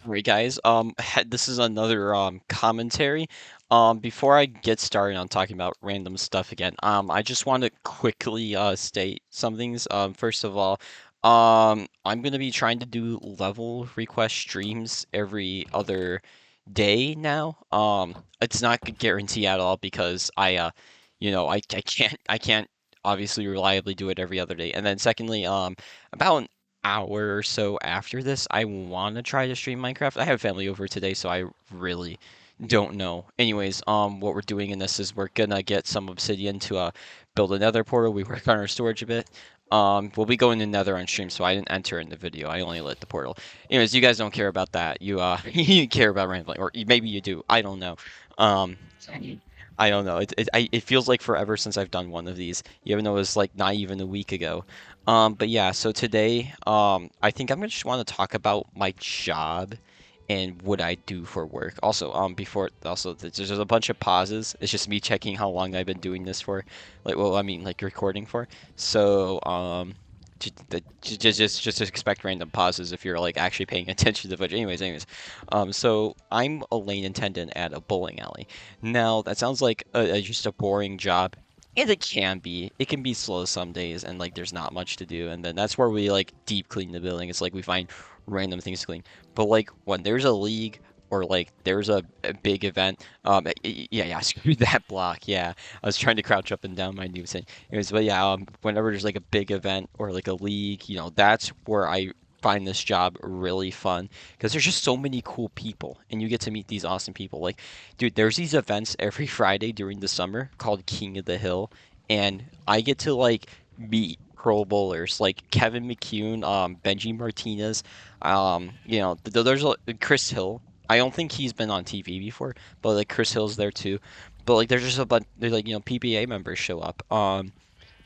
Right, guys. This is another commentary. Before I get started on talking about random stuff again, I just want to quickly state some things. First of all, I'm gonna be trying to do level request streams every other day now. It's not a guarantee at all because I can't obviously reliably do it every other day. And then secondly, about an hour or so after this, I want to try to stream Minecraft. I have family over today, so I really don't know. Anyways, what we're doing in this is we're gonna get some obsidian to build another portal. We work on our storage a bit. We'll be going to Nether on stream, so I didn't enter in the video. I only lit the portal. Anyways, you guys don't care about that. You you care about rambling, or maybe you do. I don't know. Um, I don't know. It feels like forever since I've done one of these, even though it was like not even a week ago. But yeah, so today, I think I'm gonna just want to talk about my job and what I do for work. Also, there's a bunch of pauses. It's just me checking how long I've been doing this for, like, well, I mean, like recording for. So, just expect random pauses if you're like actually paying attention to the footage. So I'm a lane attendant at a bowling alley. Now, that sounds like just a boring job. And it can be. It can be slow some days, and like there's not much to do. And then that's where we like deep clean the building. It's like we find random things to clean. But like when there's a league or like there's a big event, yeah, screw that block. Yeah, I was trying to crouch up and down my new thing. Anyways, but yeah, whenever there's like a big event or like a league, that's where I find this job really fun because there's just so many cool people and you get to meet these awesome people. Like, dude, there's these events every Friday during the summer called King of the Hill, and I get to like meet pro bowlers like Kevin McCune, Benji Martinez, there's Chris Hill. I don't think he's been on TV before, but like Chris Hill's there too. But like there's just a bunch, there's like PBA members show up.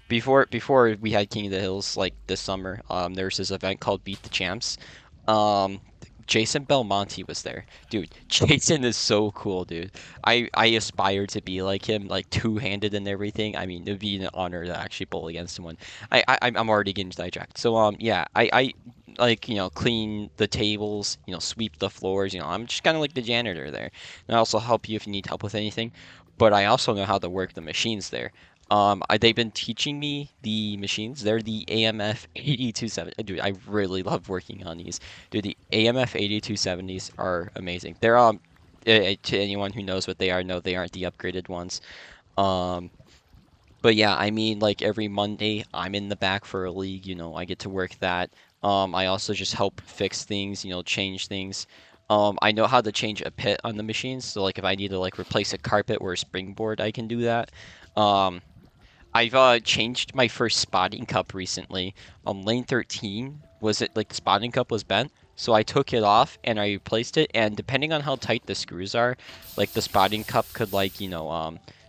Before we had King of the Hills like this summer, there's this event called Beat the Champs. Um, Jason Belmonte was there. Dude, Jason is so cool, dude. I aspire to be like him, like two-handed and everything. I mean, it'd be an honor to actually bowl against someone. I'm already getting sidetracked. So yeah, I like clean the tables, sweep the floors. I'm just kind of like the janitor there. And I also help you if you need help with anything. But I also know how to work the machines there. They've been teaching me the machines. They're the AMF 8270. Dude, I really love working on these. Dude, the AMF 8270's are amazing. They're to anyone who knows what they are, no, they aren't the upgraded ones. Um, but yeah, I mean, like every Monday, I'm in the back for a league. I get to work that. I also just help fix things, change things. I know how to change a pit on the machines. So like if I need to like replace a carpet or a springboard, I can do that. Um, I've changed my first spotting cup recently. Lane 13 was it like the spotting cup was bent, so I took it off and I replaced it. And depending on how tight the screws are, like the spotting cup could like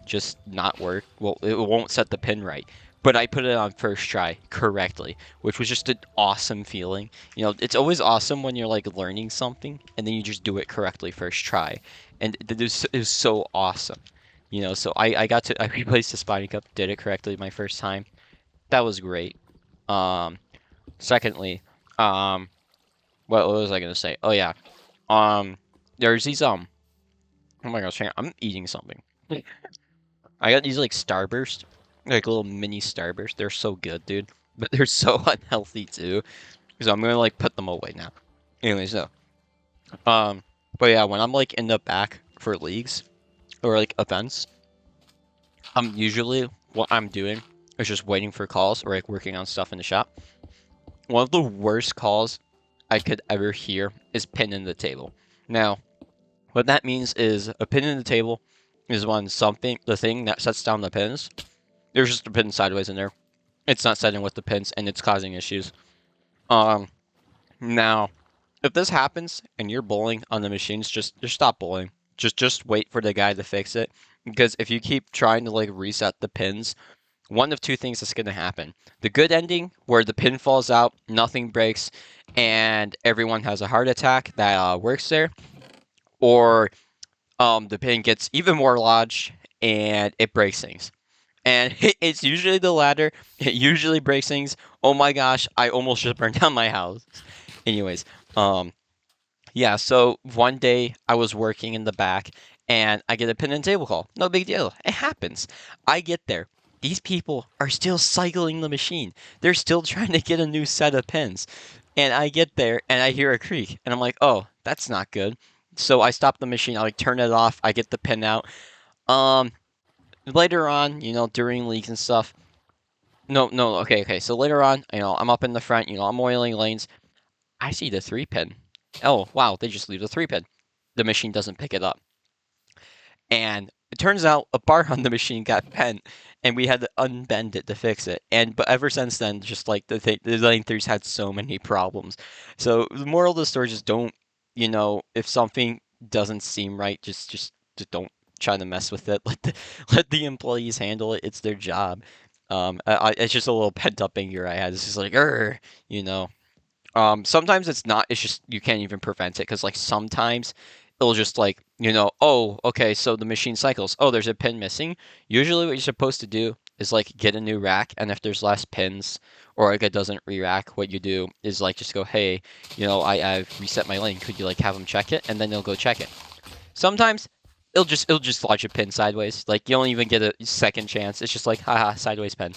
just not work. Well, it won't set the pin right. But I put it on first try correctly, which was just an awesome feeling. It's always awesome when you're like learning something and then you just do it correctly first try, and it was so awesome. So I got to I replaced the spotting cup, did it correctly my first time. That was great. Um, Secondly, um, what was I gonna say? Oh yeah. Um, there's these Oh my gosh, hang on, I'm eating something. I got these like Starburst, like little mini Starburst. They're so good, dude. But they're so unhealthy too. So I'm gonna like put them away now. Anyways, so um, but yeah, when I'm like in the back for leagues or like events. Usually what I'm doing is just waiting for calls or like working on stuff in the shop. One of the worst calls I could ever hear is pin in the table. Now, what that means is a pin in the table is when the thing that sets down the pins, there's just a pin sideways in there. It's not setting with the pins and it's causing issues. Um, Now, if this happens and you're bowling on the machines, just stop bowling. Just wait for the guy to fix it. Because if you keep trying to like reset the pins, one of two things is going to happen. The good ending, where the pin falls out, nothing breaks, and everyone has a heart attack that works there, or the pin gets even more lodged and it breaks things. And it's usually the latter. It usually breaks things. Oh my gosh, I almost just burned down my house. Anyways, um, Yeah, so one day I was working in the back and I get a pin and table call. No big deal. It happens. I get there. These people are still cycling the machine. They're still trying to get a new set of pins. And I get there and I hear a creak and I'm like, "Oh, that's not good." So I stop the machine. I like turn it off. I get the pin out. Um Later on, during leagues and stuff. No, no, okay, okay. So later on, I'm up in the front, I'm oiling lanes. I see the 3-pin. Oh, wow, they just leave the 3-pin. The machine doesn't pick it up. And it turns out a bar on the machine got bent, and we had to unbend it to fix it. But ever since then, just like the lane three's had so many problems. So the moral of the story is don't, if something doesn't seem right, just don't try to mess with it. Let the employees handle it. It's their job. It's just a little pent up anger I had. It's just like, you know. Sometimes it's not, it's just you can't even prevent it because like sometimes it'll just like, oh, okay, so the machine cycles. Oh, there's a pin missing. Usually what you're supposed to do is like get a new rack, and if there's less pins or like it doesn't re-rack, what you do is like just go, hey, I've reset my lane. Could you like have them check it? And then they'll go check it. Sometimes it'll just lodge a pin sideways. Like you don't even get a second chance. It's just like, haha, sideways pin.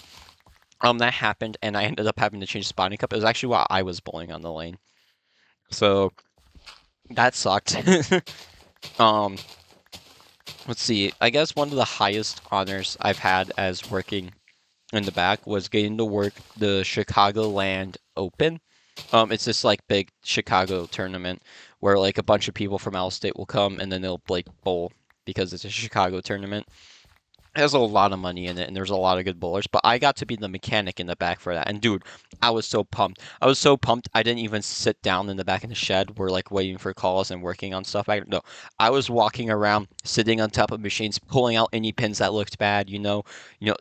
That happened, and I ended up having to change spawning cup. It was actually while I was bowling on the lane, so that sucked. um, let's see. I guess one of the highest honors I've had as working in the back was getting to work the Chicagoland Open. It's this like big Chicago tournament where like a bunch of people from out of state will come and then they'll like bowl because it's a Chicago tournament. There's a lot of money in it, and there's a lot of good bowlers. But I got to be the mechanic in the back for that. And dude, I was so pumped. I was so pumped. I didn't even sit down in the back in the shed. We're like waiting for calls and working on stuff. No, I was walking around, sitting on top of machines, pulling out any pins that looked bad.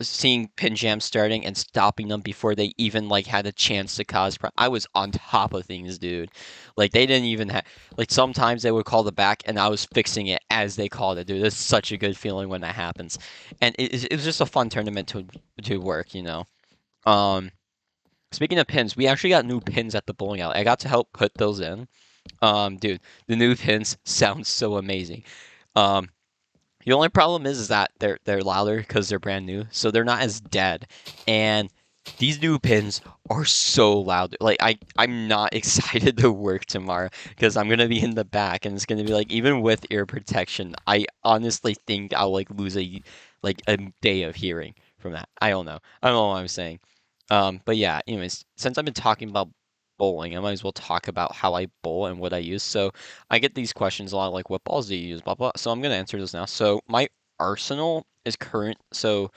Seeing pin jams starting and stopping them before they even like had a chance to cause. I was on top of things, dude. Like they didn't even have. Like sometimes they would call the back, and I was fixing it as they called it, dude. It's such a good feeling when that happens, and it was just a fun tournament to work. Um, Speaking of pins, we actually got new pins at the bowling alley. I got to help put those in. Dude, the new pins sound so amazing. Um, the only problem is that they're louder because they're brand new, so they're not as dead. And these new pins are so loud. Like I'm not excited to work tomorrow because I'm gonna be in the back and it's gonna be like even with ear protection, I honestly think I'll like lose a day of hearing from that. I don't know. I don't know what I'm saying. But yeah, anyways, since I've been talking about bowling, I might as well talk about how I bowl and what I use. So I get these questions a lot, like what balls do you use, blah blah. So I'm gonna answer this now. So my arsenal is current. So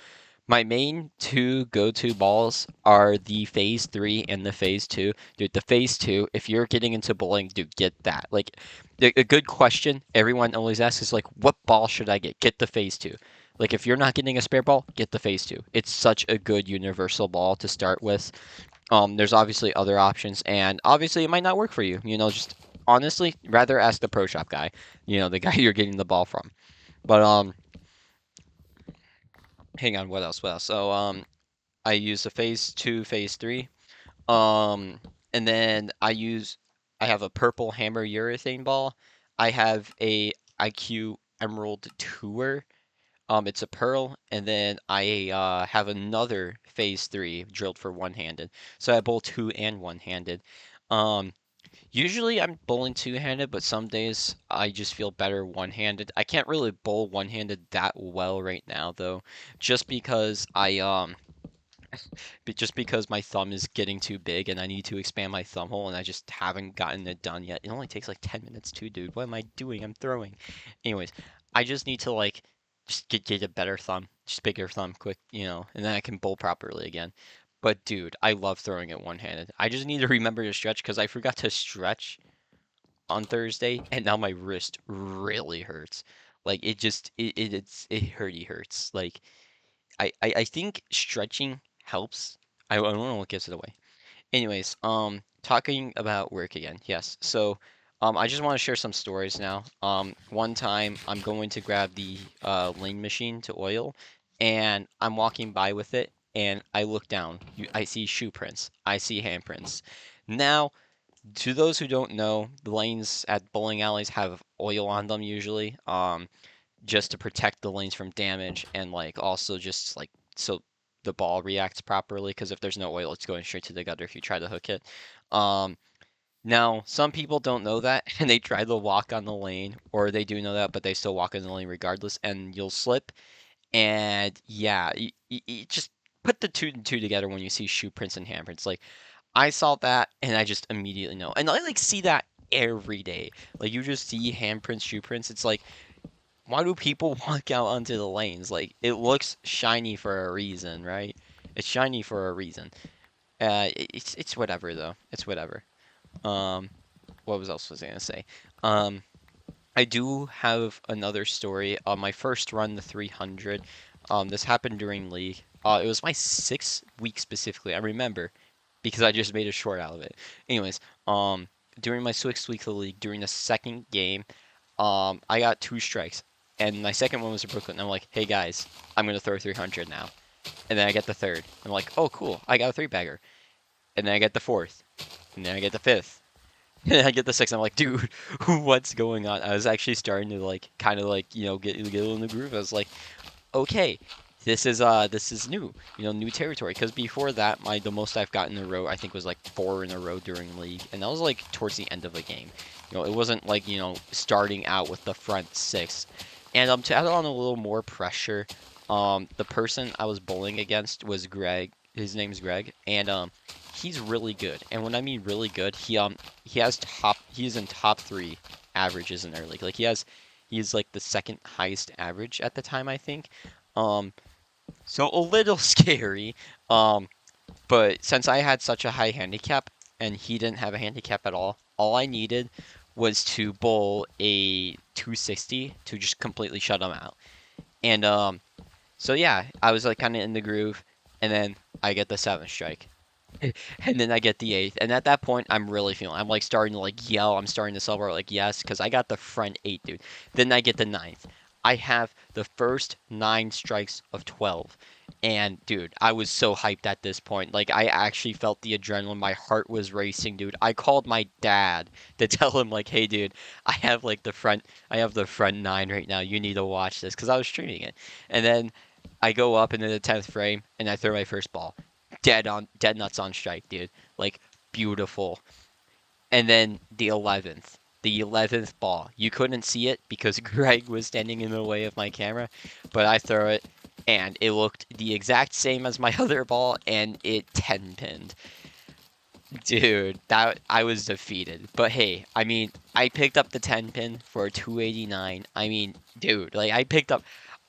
my main two go-to balls are the Phase 3 and the Phase 2. Dude, the Phase 2, if you're getting into bowling, dude, get that. Like, a good question everyone always asks is like, what ball should I get? Get the Phase 2. Like, if you're not getting a spare ball, get the Phase 2. It's such a good universal ball to start with. There's obviously other options, and obviously it might not work for you. Just honestly, rather ask the pro shop guy, the guy you're getting the ball from. But hang on, what else? What else? So I use the Phase 2, Phase 3. Um, and then I have a purple hammer urethane ball. I have a IQ Emerald Tour. It's a pearl, and then I have another Phase 3 drilled for one-handed. So I bowl two and one-handed. Um, Usually I'm bowling two-handed, but some days I just feel better one-handed. I can't really bowl one-handed that well right now, though, just because just because my thumb is getting too big and I need to expand my thumb hole and I just haven't gotten it done yet. It only takes like 10 minutes too, dude. What am I doing? I'm throwing. Anyways, I just need to like just get a better thumb, just bigger thumb quick, and then I can bowl properly again. But dude, I love throwing it one-handed. I just need to remember to stretch because I forgot to stretch on Thursday and now my wrist really hurts. Like it just it hurts. Like I think stretching helps. I don't know what gives it away. Anyways, talking about work again. Yes. So, I just want to share some stories now. One time I'm going to grab the lane machine to oil, and I'm walking by with it, and I look down. I see shoe prints. I see handprints. Now, To those who don't know, the lanes at bowling alleys have oil on them usually, just to protect the lanes from damage and like also just like so the ball reacts properly. Because if there's no oil, it's going straight to the gutter if you try to hook it. Um, Now, some people don't know that and they try to walk on the lane, or they do know that, but they still walk on the lane regardless, and you'll slip. And yeah, you just put the two and two together when you see shoe prints and handprints. Like, I saw that and I just immediately know. And I like see that every day. Like, you just see handprints, shoe prints. It's like, why do people walk out onto the lanes? Like, it looks shiny for a reason, right? It's shiny for a reason. It's whatever though. It's whatever. Um, was I gonna say? Um, I do have another story. On my first run, the 300, this happened during league. It was my 6th week specifically. I remember because I just made a short out of it. Anyways, during my 6th week of the league, during the second game, I got 2 strikes, and my second one was a Brooklyn. I'm like, hey guys, I'm gonna throw 300 now, and then I get the third. I'm like, oh cool, I got a 3-bagger, and then I get the fourth, and then I get the fifth. And I get the sixth. I'm like, dude, what's going on? I was actually starting to like, kind of like, get in the groove. I was like, okay, this is new, new territory. Because before that, the most I've gotten in a row, I think, was like 4 in a row during league, and that was like towards the end of a game. It wasn't like starting out with the front six. And to add on a little more pressure, the person I was bowling against was Greg. His name's Greg, and he's really good. And when I mean really good, he's in top 3 averages in our league. Like he's like the second highest average at the time, I think. Um, so a little scary. Um, but since I had such a high handicap and he didn't have a handicap at all I needed was to bowl a 260 to just completely shut him out. And so yeah, I was like kind of in the groove, and then I get the 7th strike. And then I get the 8th, and at that point, I'm really feeling. I'm like starting to like yell. I'm starting to celebrate like yes, because I got the front 8, dude. Then I get the 9th. I have the first 9 strikes of 12, and dude, I was so hyped at this point. Like I actually felt the adrenaline. My heart was racing, dude. I called my dad to tell him like, hey, dude, I have the front 9 right now. You need to watch this, because I was streaming it. And then I go up into the 10th frame, and I throw my first ball dead nuts on strike, dude. Like beautiful. And then the 11th ball. You couldn't see it because Greg was standing in the way of my camera, but I throw it and it looked the exact same as my other ball and it 10 pinned. Dude, that I was defeated. But hey, I mean, I picked up the 10 pin for a 289. I mean, dude, like I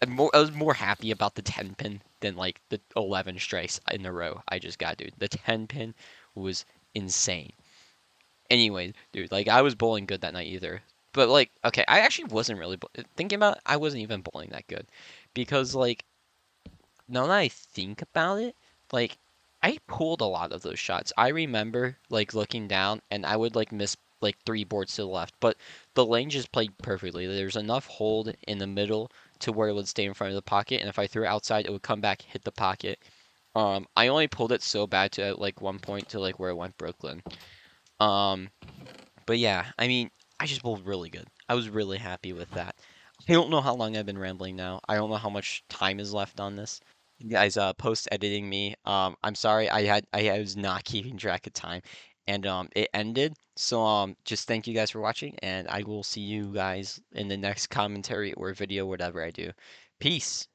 was more happy about the 10 pin than like the 11 strikes in a row I just got, dude. The 10 pin was insane. Anyway, dude, like I was bowling good that night either. But like, okay, I actually wasn't really thinking about it, I wasn't even bowling that good because like now that I think about it, like I pulled a lot of those shots. I remember like looking down and I would like miss like 3 boards to the left, but the lane just played perfectly. There's enough hold in the middle to where it would stay in front of the pocket, and if I threw it outside, it would come back, hit the pocket. I only pulled it so bad to like one point to like where it went Brooklyn. Um, but yeah, I mean, I just bowled really good. I was really happy with that. I don't know how long I've been rambling now. I don't know how much time is left on this. You guys, post editing me. I'm sorry. I was not keeping track of time, and it ended. So just thank you guys for watching, and I will see you guys in the next commentary or video, whatever I do. Peace.